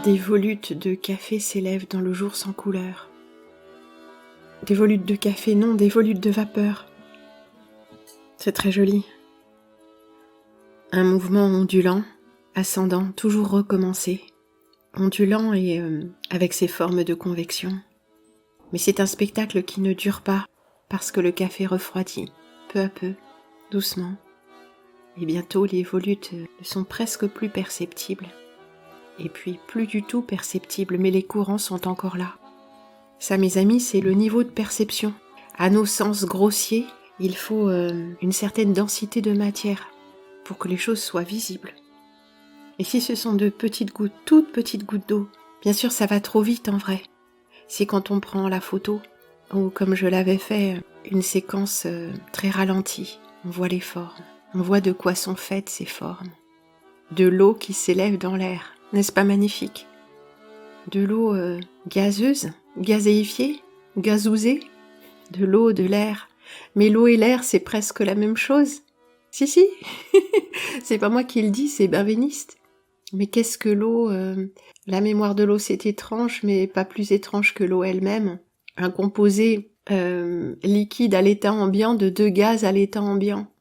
Des volutes de café s'élèvent dans le jour sans couleur. Des volutes de café, non, des volutes de vapeur. C'est très joli. Un mouvement ondulant, ascendant, toujours recommencé. Ondulant et avec ses formes de convection. Mais c'est un spectacle qui ne dure pas, parce que le café refroidit, peu à peu, doucement. Et bientôt les volutes ne sont presque plus perceptibles. Et puis plus du tout perceptibles, mais les courants sont encore là. Ça, mes amis, c'est le niveau de perception. À nos sens grossiers, il faut une certaine densité de matière pour que les choses soient visibles. Et si ce sont de petites gouttes, toutes petites gouttes d'eau, bien sûr ça va trop vite en vrai. C'est quand on prend la photo, ou comme je l'avais fait, une séquence très ralentie. On voit les formes, on voit de quoi sont faites ces formes. De l'eau qui s'élève dans l'air, n'est-ce pas magnifique? De l'eau gazeuse, gazéifiée, gazousée, de l'eau, de l'air. Mais l'eau et l'air, c'est presque la même chose. Si, c'est pas moi qui le dis, c'est Benveniste. Mais qu'est-ce que l'eau La mémoire de l'eau, c'est étrange, mais pas plus étrange que l'eau elle-même. Un composé liquide à l'état ambiant de deux gaz à l'état ambiant.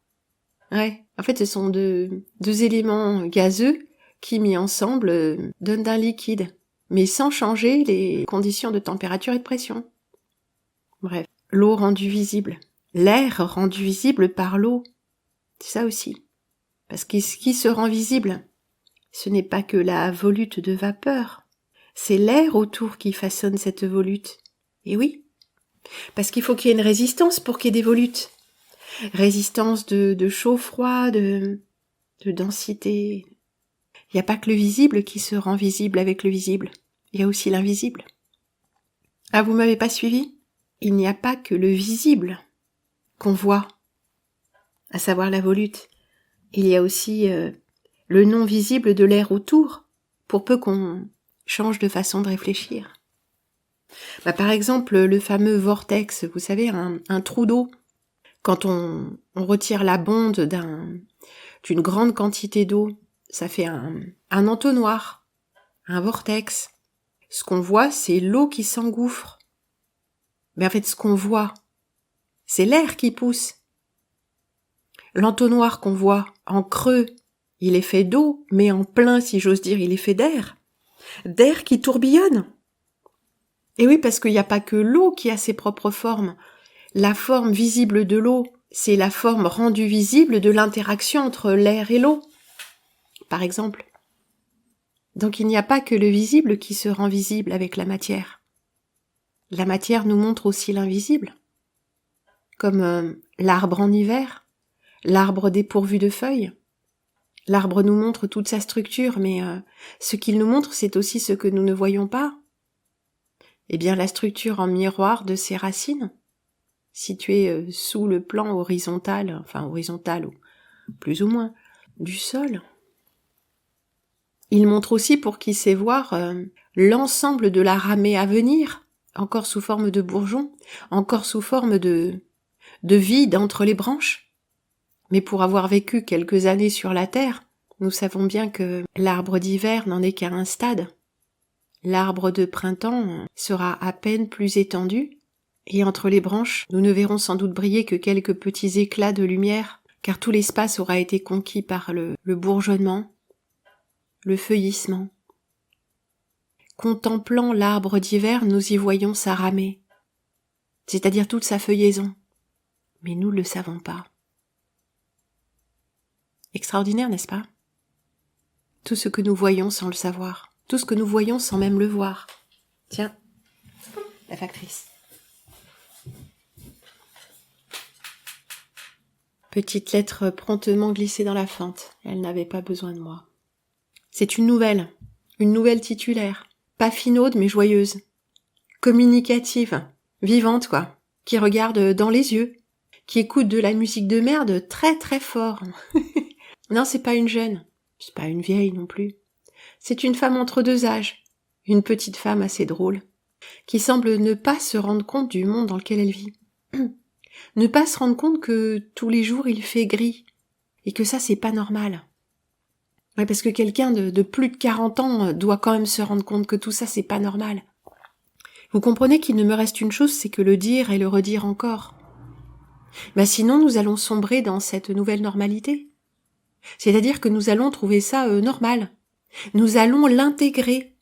Ouais, en fait, ce sont deux éléments gazeux qui, mis ensemble, donnent un liquide, mais sans changer les conditions de température et de pression. Bref, l'eau rendue visible. L'air rendu visible par l'eau. C'est ça aussi. Parce que ce qui se rend visible, ce n'est pas que la volute de vapeur, c'est l'air autour qui façonne cette volute. Et oui, parce qu'il faut qu'il y ait une résistance pour qu'il y ait des volutes. Résistance de chaud-froid, de densité. Il n'y a pas que le visible qui se rend visible avec le visible, il y a aussi l'invisible. Ah, vous m'avez pas suivi? Il n'y a pas que le visible qu'on voit, à savoir la volute. Il y a aussi le non visible de l'air autour, pour peu qu'on change de façon de réfléchir. Par exemple, le fameux vortex, vous savez, un trou d'eau. Quand on retire la bonde d'une grande quantité d'eau, ça fait un entonnoir, un vortex. Ce qu'on voit, c'est l'eau qui s'engouffre. Mais en fait, ce qu'on voit, c'est l'air qui pousse. L'entonnoir qu'on voit en creux, il est fait d'eau, mais en plein, si j'ose dire, il est fait d'air. D'air qui tourbillonne. Et oui, parce qu'il n'y a pas que l'eau qui a ses propres formes. La forme visible de l'eau, c'est la forme rendue visible de l'interaction entre l'air et l'eau, par exemple. Donc il n'y a pas que le visible qui se rend visible avec la matière. La matière nous montre aussi l'invisible, comme l'arbre en hiver, l'arbre dépourvu de feuilles. L'arbre nous montre toute sa structure, mais ce qu'il nous montre, c'est aussi ce que nous ne voyons pas. Eh bien, la structure en miroir de ses racines, située sous le plan horizontal, enfin horizontal ou plus ou moins, du sol. Il montre aussi, pour qui sait voir, l'ensemble de la ramée à venir, encore sous forme de bourgeon, encore sous forme de vide entre les branches. Mais pour avoir vécu quelques années sur la terre, nous savons bien que l'arbre d'hiver n'en est qu'à un stade. L'arbre de printemps sera à peine plus étendu, et entre les branches, nous ne verrons sans doute briller que quelques petits éclats de lumière, car tout l'espace aura été conquis par le bourgeonnement, le feuillissement. Contemplant l'arbre d'hiver, nous y voyons sa ramée, c'est-à-dire toute sa feuillaison, mais nous ne le savons pas. Extraordinaire, n'est-ce pas? Tout ce que nous voyons sans le savoir, tout ce que nous voyons sans même le voir. Tiens, la factrice. Petite lettre promptement glissée dans la fente, elle n'avait pas besoin de moi. C'est une nouvelle titulaire, pas finaude mais joyeuse, communicative, vivante quoi, qui regarde dans les yeux, qui écoute de la musique de merde très très fort. Non, c'est pas une jeune, c'est pas une vieille non plus. C'est une femme entre deux âges, une petite femme assez drôle, qui semble ne pas se rendre compte du monde dans lequel elle vit. Ne pas se rendre compte que tous les jours il fait gris, et que ça c'est pas normal. Ouais, parce que quelqu'un de plus de 40 ans doit quand même se rendre compte que tout ça, c'est pas normal. Vous comprenez qu'il ne me reste une chose, c'est que le dire et le redire encore. Ben sinon, nous allons sombrer dans cette nouvelle normalité. C'est-à-dire que nous allons trouver ça normal. Nous allons l'intégrer.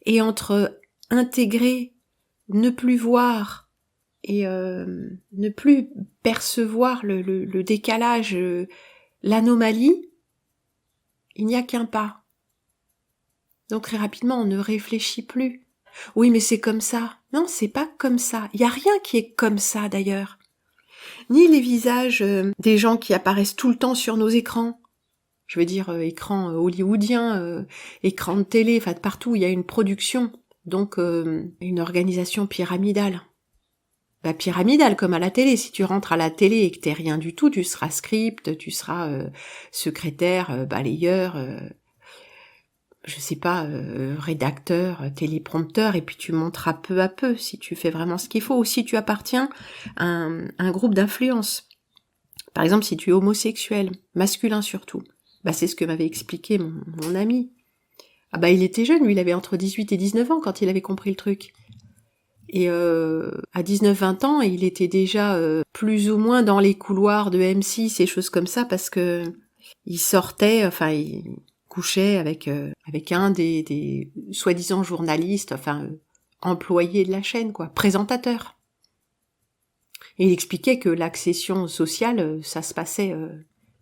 Et entre intégrer, ne plus voir et ne plus percevoir le décalage, l'anomalie, il n'y a qu'un pas. Donc très rapidement, on ne réfléchit plus. Oui, mais c'est comme ça. Non, c'est pas comme ça. Il n'y a rien qui est comme ça d'ailleurs. Ni les visages des gens qui apparaissent tout le temps sur nos écrans. Je veux dire, écran hollywoodien, écran de télé, enfin de partout, il y a une production. Donc une organisation pyramidale. Bah, pyramidale comme à la télé. Si tu rentres à la télé et que t'es rien du tout, tu seras script, tu seras secrétaire, balayeur, je sais pas, rédacteur, téléprompteur, et puis tu monteras peu à peu si tu fais vraiment ce qu'il faut, ou si tu appartiens à un groupe d'influence. Par exemple, si tu es homosexuel, masculin surtout, bah c'est ce que m'avait expliqué mon ami. Ah bah il était jeune, lui il avait entre 18 et 19 ans quand il avait compris le truc. Et à 19-20 ans, il était déjà plus ou moins dans les couloirs de M6 et choses comme ça, parce que il sortait, enfin il couchait avec un des soi-disant journalistes, enfin employés de la chaîne, quoi, présentateur. Et il expliquait que l'accession sociale, ça se passait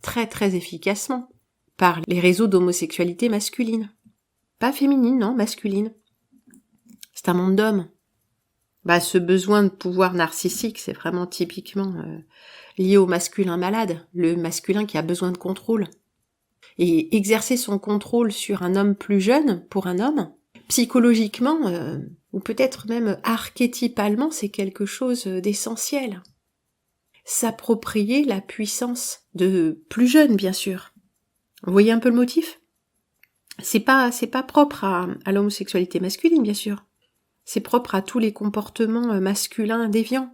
très très efficacement par les réseaux d'homosexualité masculine. Pas féminine, non, masculine. C'est un monde d'hommes. Bah, ce besoin de pouvoir narcissique, c'est vraiment typiquement lié au masculin malade, le masculin qui a besoin de contrôle. Et exercer son contrôle sur un homme plus jeune, pour un homme, psychologiquement, ou peut-être même archétypalement, c'est quelque chose d'essentiel. S'approprier la puissance de plus jeune, bien sûr. Vous voyez un peu le motif ? C'est pas propre à l'homosexualité masculine, bien sûr. C'est propre à tous les comportements masculins déviants,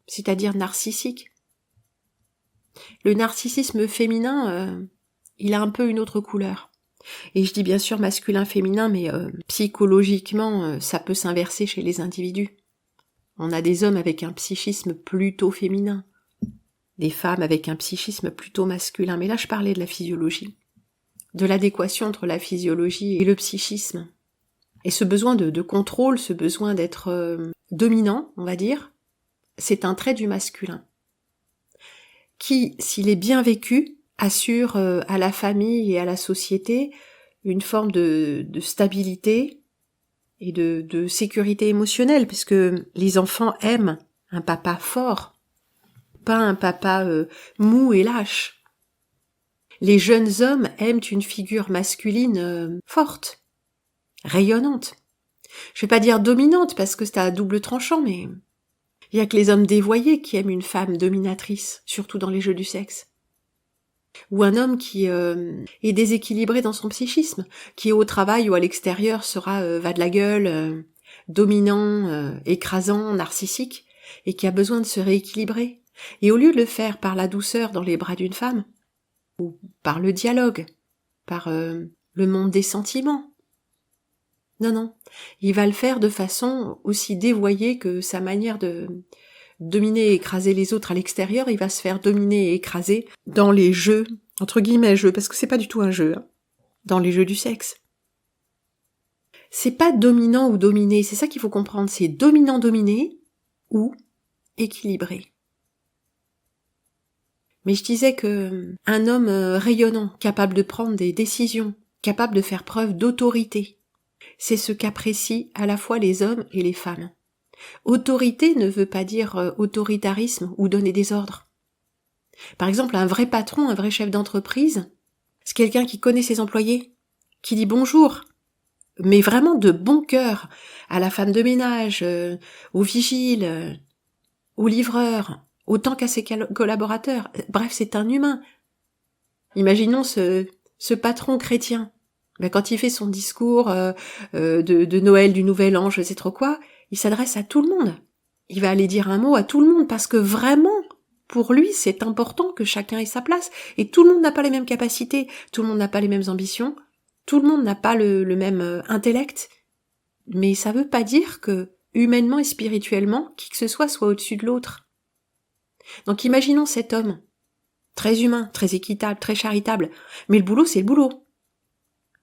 c'est-à-dire narcissiques. Le narcissisme féminin, il a un peu une autre couleur. Et je dis bien sûr masculin-féminin, mais psychologiquement, ça peut s'inverser chez les individus. On a des hommes avec un psychisme plutôt féminin, des femmes avec un psychisme plutôt masculin. Mais là, je parlais de la physiologie, de l'adéquation entre la physiologie et le psychisme. Et ce besoin de contrôle, ce besoin d'être dominant, on va dire, c'est un trait du masculin, qui, s'il est bien vécu, assure à la famille et à la société une forme de stabilité et de sécurité émotionnelle, puisque les enfants aiment un papa fort, pas un papa mou et lâche. Les jeunes hommes aiment une figure masculine forte, rayonnante. Je vais pas dire dominante parce que c'est à double tranchant, mais il y a que les hommes dévoyés qui aiment une femme dominatrice, surtout dans les jeux du sexe. Ou un homme qui est déséquilibré dans son psychisme, qui au travail ou à l'extérieur sera va de la gueule, dominant, écrasant, narcissique, et qui a besoin de se rééquilibrer. Et au lieu de le faire par la douceur dans les bras d'une femme, ou par le dialogue, par le monde des sentiments, non, il va le faire de façon aussi dévoyée que sa manière de dominer et écraser les autres à l'extérieur. Il va se faire dominer et écraser dans les jeux, entre guillemets jeux, parce que c'est pas du tout un jeu, hein, dans les jeux du sexe. C'est pas dominant ou dominé, c'est ça qu'il faut comprendre, c'est dominant-dominé ou équilibré. Mais je disais que un homme rayonnant, capable de prendre des décisions, capable de faire preuve d'autorité, c'est ce qu'apprécient à la fois les hommes et les femmes. Autorité ne veut pas dire autoritarisme ou donner des ordres. Par exemple, un vrai patron, un vrai chef d'entreprise, c'est quelqu'un qui connaît ses employés, qui dit bonjour, mais vraiment de bon cœur, à la femme de ménage, au vigile, au livreur, autant qu'à ses collaborateurs. Bref, c'est un humain. Imaginons ce patron chrétien. Ben, quand il fait son discours de Noël, du Nouvel An, je sais trop quoi, il s'adresse à tout le monde. Il va aller dire un mot à tout le monde parce que vraiment, pour lui, c'est important que chacun ait sa place. Et tout le monde n'a pas les mêmes capacités, tout le monde n'a pas les mêmes ambitions, tout le monde n'a pas le même intellect. Mais ça veut pas dire que, humainement et spirituellement, qui que ce soit au-dessus de l'autre. Donc imaginons cet homme, très humain, très équitable, très charitable, mais le boulot, c'est le boulot.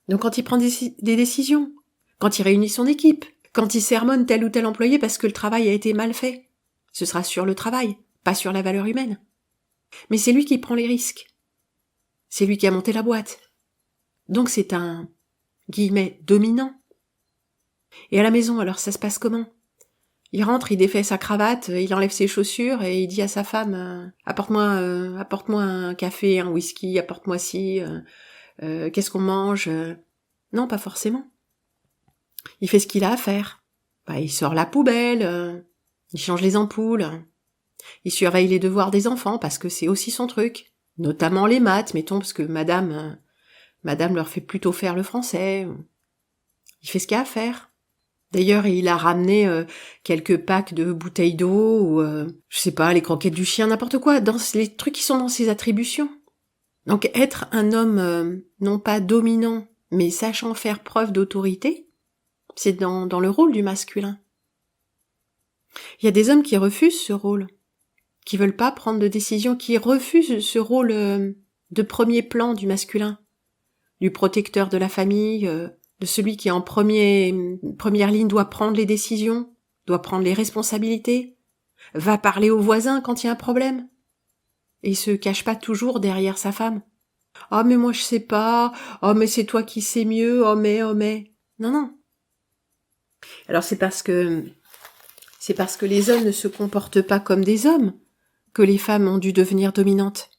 Donc quand il prend des décisions, quand il réunit son équipe, quand il sermonne tel ou tel employé parce que le travail a été mal fait, ce sera sur le travail, pas sur la valeur humaine. Mais c'est lui qui prend les risques. C'est lui qui a monté la boîte. Donc c'est un, guillemets, dominant. Et à la maison, alors ça se passe comment ? Il rentre, il défait sa cravate, il enlève ses chaussures et il dit à sa femme apporte-moi un café, un whisky, apporte-moi ci, qu'est-ce qu'on mange ? Non, pas forcément. Il fait ce qu'il a à faire. Il sort la poubelle, il change les ampoules, il surveille les devoirs des enfants parce que c'est aussi son truc, notamment les maths, mettons, parce que madame leur fait plutôt faire le français. Il fait ce qu'il a à faire. D'ailleurs, il a ramené quelques packs de bouteilles d'eau ou, je sais pas, les croquettes du chien, n'importe quoi, dans les trucs qui sont dans ses attributions. Donc être un homme non pas dominant, mais sachant faire preuve d'autorité, c'est dans le rôle du masculin. Il y a des hommes qui refusent ce rôle, qui veulent pas prendre de décision, qui refusent ce rôle de premier plan du masculin, du protecteur de la famille, de celui qui en première ligne doit prendre les décisions, doit prendre les responsabilités, va parler aux voisins quand il y a un problème, et il se cache pas toujours derrière sa femme. « Oh mais moi je sais pas, oh mais c'est toi qui sais mieux, oh mais... » Non. Alors c'est parce que les hommes ne se comportent pas comme des hommes que les femmes ont dû devenir dominantes.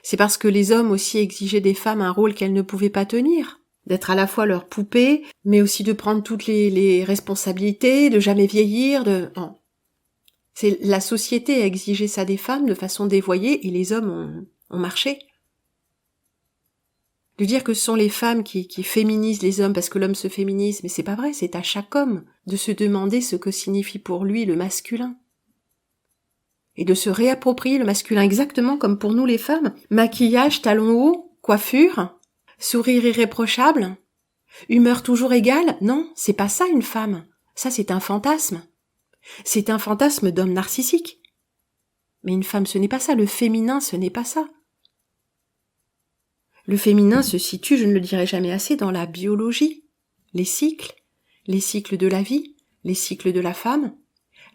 C'est parce que les hommes aussi exigeaient des femmes un rôle qu'elles ne pouvaient pas tenir, d'être à la fois leur poupée, mais aussi de prendre toutes les responsabilités, de jamais vieillir, Non. C'est la société a exigé ça des femmes de façon dévoyée et les hommes ont marché. De dire que ce sont les femmes qui féminisent les hommes parce que l'homme se féminise, mais c'est pas vrai, c'est à chaque homme de se demander ce que signifie pour lui le masculin. Et de se réapproprier le masculin exactement comme pour nous les femmes. Maquillage, talons hauts, coiffure, sourire irréprochable, humeur toujours égale. Non, c'est pas ça une femme. Ça c'est un fantasme. C'est un fantasme d'homme narcissique. Mais une femme ce n'est pas ça, le féminin ce n'est pas ça. Le féminin se situe, je ne le dirai jamais assez, dans la biologie, les cycles de la vie, les cycles de la femme,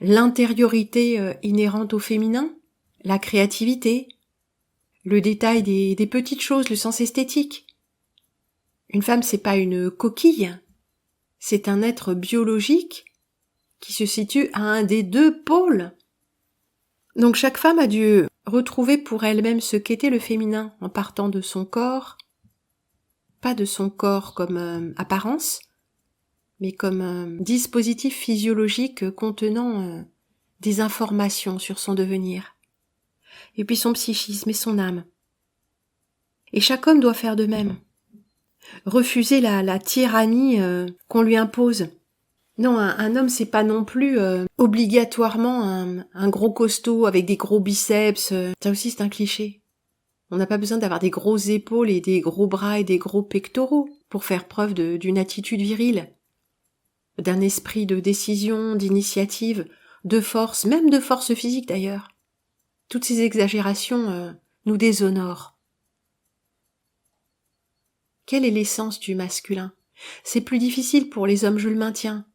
l'intériorité inhérente au féminin, la créativité, le détail des petites choses, le sens esthétique. Une femme, c'est pas une coquille, c'est un être biologique qui se situe à un des deux pôles. Donc chaque femme a dû retrouver pour elle-même ce qu'était le féminin en partant de son corps, pas de son corps comme apparence, mais comme dispositif physiologique contenant des informations sur son devenir, et puis son psychisme et son âme. Et chaque homme doit faire de même. Refuser la tyrannie qu'on lui impose. Non, un homme, c'est pas non plus obligatoirement un gros costaud avec des gros biceps. Ça aussi, c'est un cliché. On n'a pas besoin d'avoir des grosses épaules et des gros bras et des gros pectoraux pour faire preuve d'une attitude virile, d'un esprit de décision, d'initiative, de force, même de force physique d'ailleurs. Toutes ces exagérations nous déshonorent. Quelle est l'essence du masculin ? C'est plus difficile pour les hommes, je le maintiens.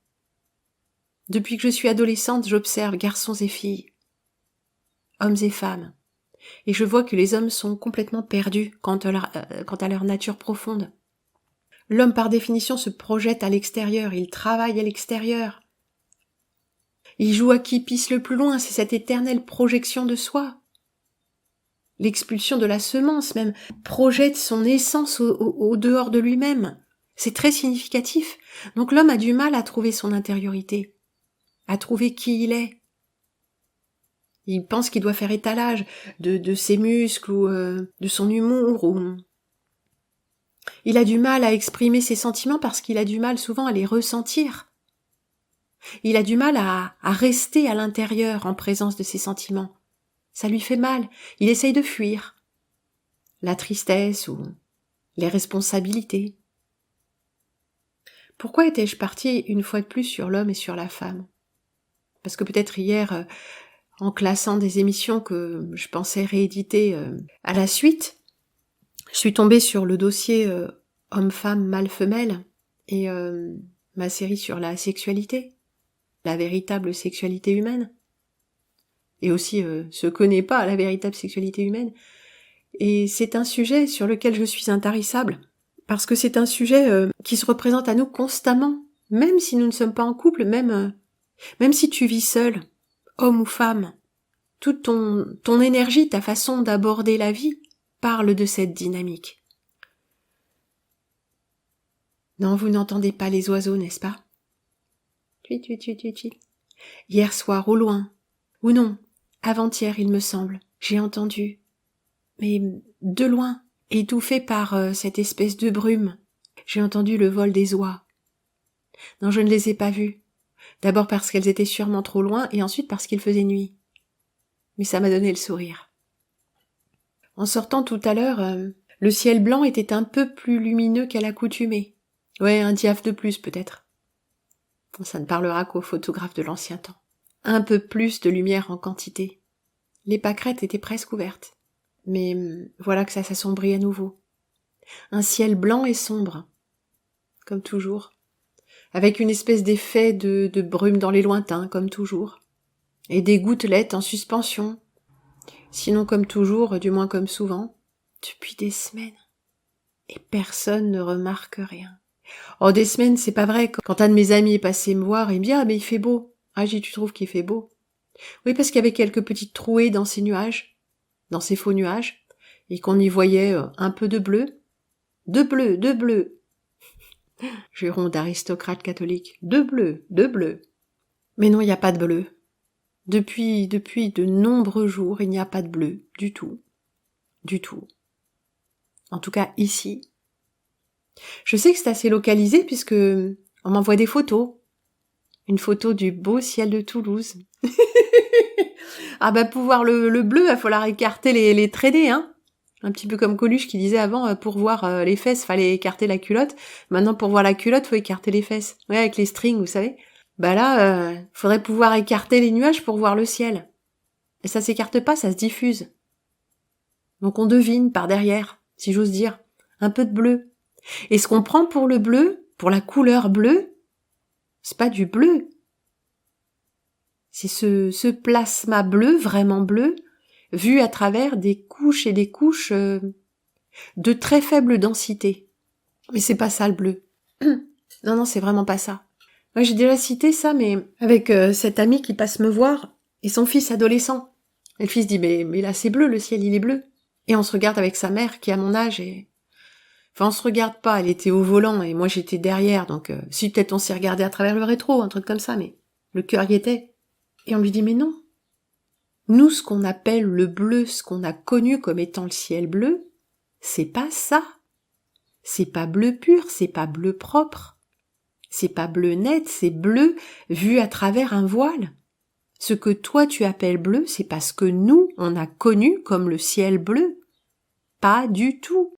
Depuis que je suis adolescente, j'observe garçons et filles, hommes et femmes, et je vois que les hommes sont complètement perdus quant à leur nature profonde. L'homme, par définition, se projette à l'extérieur, il travaille à l'extérieur. Il joue à qui pisse le plus loin, c'est cette éternelle projection de soi. L'expulsion de la semence même projette son essence au dehors de lui-même. C'est très significatif. Donc l'homme a du mal à trouver son intériorité, à trouver qui il est. Il pense qu'il doit faire étalage de ses muscles ou de son humour. Il a du mal à exprimer ses sentiments parce qu'il a du mal souvent à les ressentir. Il a du mal à rester à l'intérieur en présence de ses sentiments. Ça lui fait mal. Il essaye de fuir. La tristesse ou les responsabilités. Pourquoi étais-je partie une fois de plus sur l'homme et sur la femme? Parce que peut-être hier, en classant des émissions que je pensais rééditer à la suite, je suis tombée sur le dossier homme-femme, mâle-femelle et ma série sur la sexualité, la véritable sexualité humaine. Et aussi ce que n'est pas la véritable sexualité humaine. Et c'est un sujet sur lequel je suis intarissable, parce que c'est un sujet qui se représente à nous constamment, même si nous ne sommes pas en couple, même si tu vis seul, homme ou femme. Toute ton énergie, ta façon d'aborder la vie, parle de cette dynamique. Non, vous n'entendez pas les oiseaux, n'est-ce pas? Tui. Hier soir, au loin, ou non, avant-hier, il me semble, j'ai entendu, mais de loin, étouffé par cette espèce de brume, j'ai entendu le vol des oies. Non, je ne les ai pas vues. D'abord parce qu'elles étaient sûrement trop loin, et ensuite parce qu'il faisait nuit. Mais ça m'a donné le sourire. En sortant tout à l'heure, le ciel blanc était un peu plus lumineux qu'à l'accoutumée. Ouais, un diaphe de plus peut-être. Ça ne parlera qu'aux photographes de l'ancien temps. Un peu plus de lumière en quantité. Les pâquerettes étaient presque ouvertes. Mais voilà que ça s'assombrit à nouveau. Un ciel blanc et sombre, comme toujours, avec une espèce d'effet de brume dans les lointains, comme toujours, et des gouttelettes en suspension, sinon comme toujours, du moins comme souvent, depuis des semaines. Et personne ne remarque rien. Oh, des semaines, c'est pas vrai. Quand un de mes amis est passé me voir, il me dit « Ah, mais il fait beau. » Ah, j'ai dit « Tu trouves qu'il fait beau ?» Oui, parce qu'il y avait quelques petites trouées dans ces nuages, dans ces faux nuages, et qu'on y voyait un peu de bleu. De bleu. Juron d'aristocrate catholique. De bleu. Mais non, il n'y a pas de bleu. Depuis de nombreux jours, il n'y a pas de bleu, du tout. Du tout. En tout cas, ici. Je sais que c'est assez localisé puisque on m'envoie des photos. Une photo du beau ciel de Toulouse. Ah bah pour voir le bleu, il va falloir écarter les traînées, hein. Un petit peu comme Coluche qui disait avant, pour voir les fesses, fallait écarter la culotte. Maintenant, pour voir la culotte, faut écarter les fesses. Ouais, avec les strings, vous savez. Bah là, faudrait pouvoir écarter les nuages pour voir le ciel. Et ça s'écarte pas, ça se diffuse. Donc on devine par derrière, si j'ose dire, un peu de bleu. Et ce qu'on prend pour le bleu, pour la couleur bleue, c'est pas du bleu. C'est ce plasma bleu, vraiment bleu, vu à travers des couches et des couches de très faible densité. Mais c'est pas ça le bleu. Non, c'est vraiment pas ça. Moi j'ai déjà cité ça, mais avec cet ami qui passe me voir et son fils adolescent. Et le fils dit mais là c'est bleu, le ciel il est bleu. Et on se regarde avec sa mère qui a mon âge et... Enfin on se regarde pas, elle était au volant et moi j'étais derrière, donc si peut-être on s'est regardé à travers le rétro, un truc comme ça, mais le cœur y était. Et on lui dit mais non. Nous, ce qu'on appelle le bleu, ce qu'on a connu comme étant le ciel bleu, c'est pas ça. C'est pas bleu pur, c'est pas bleu propre. C'est pas bleu net, c'est bleu vu à travers un voile. Ce que toi tu appelles bleu, c'est parce que nous, on a connu comme le ciel bleu. Pas du tout.